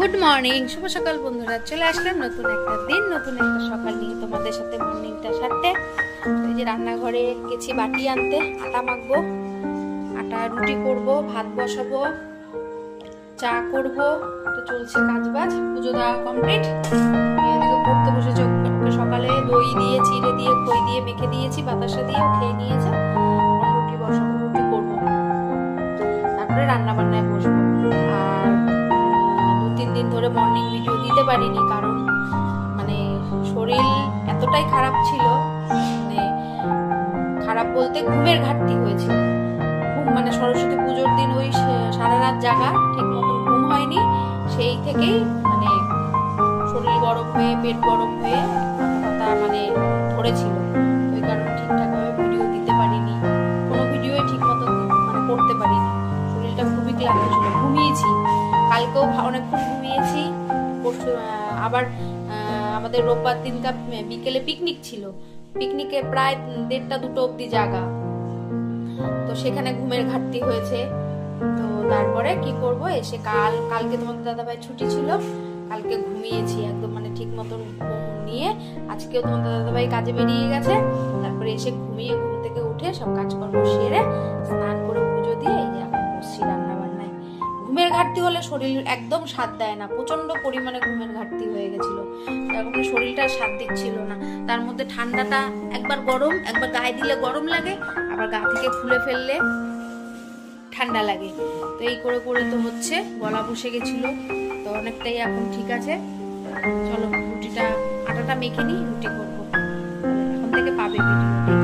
Good morning, শুভ সকাল বন্ধুরা। চলে আসলাম নতুন একটা দিন, নতুন একটা সকাল নিয়ে তোমাদের সাথে মর্নিংটা সারতে। এই যে রান্নাঘরে গেছি বাটি আনতে, আটা মাখবো, আটা রুটি করব, ভাত বসাবো, চা করব। তো চলছে কাজ বাজ, পুজো দেওয়া কমপ্লিট। এদিকে পড়তে বসেছে, সকালে দই দিয়ে চিড়ে দিয়ে খই দিয়ে মেখে দিয়েছি, বাতাসা দিয়ে খেয়ে নিয়েছে। রুটি বসাবো, রুটি করবো, তারপরে রান্না বান্নায় বসবো। আর 2-3 দিন ধরে মর্নিং ভিডিও দিতে পারিনি, কারণ মানে শরীর এতটাই খারাপ ছিল, মানে খারাপ বলতে ঘুমের ঘাটতি হয়েছিল। ঘুম মানে সরস্বতী পুজোর দিন ওই সারা রাত জাগা, ঠিক মতন ঘুম হয়নি, সেই থেকেই মানে শরীর গরম হয়ে পেট গরম হয়ে মাথা মানে ধরেছিল। ওই কারণে ঠিকঠাকভাবে ভিডিও দিতে পারিনি, কোনো ভিডিওই ঠিক মতন মানে করতে পারিনি। শরীরটা খুবই ক্লান্ত ছিল, ঘুমিয়েছি, কালকেও অনেকক্ষণ ঘুমিয়েছি। আবার আমাদের রোববার দিনটা বিকেলে পিকনিক ছিল, পিকনিকে প্রায় 1:30-2 অবধি জাগা, তো সেখানে ঘুমের ঘাটতি হয়েছে। তো তারপরে কি করব, এসে কালকে তোমাদের দাদাভাই ছুটি ছিল, কালকে ঘুমিয়েছি একদম মানে ঠিক মতন ঘুম নিয়ে। আজকেও তোমাদের দাদাভাই কাজে বেরিয়ে গেছে, তারপরে এসে ঘুমিয়ে ঘুম থেকে উঠে সব কাজকর্ম সেরে স্নান করে পুজো দিয়ে এই যে এখন বসছি রান্না বান্নায়। ঘুমের ঘাটতি হলে শরীর একদম স্বাদ দেয় না, প্রচন্ড পরিমাণে ঘুমের ঘাটতি হয়ে গেছিল, এখন শরীরটা স্বাদ দিচ্ছিল না। তার মধ্যে ঠান্ডাটা একবার গরম, একবার গায়ে দিলে গরম লাগে, আবার গা থেকে খুলে ফেললে ঠান্ডা লাগে। তো এই করে করে তো হচ্ছে, গলা বসে গেছিল, তো অনেকটাই এখন ঠিক আছে। চলো রুটিটা, আটাটা মেখে নিই, রুটি করবো, এখন থেকে পাবে ভিডিও।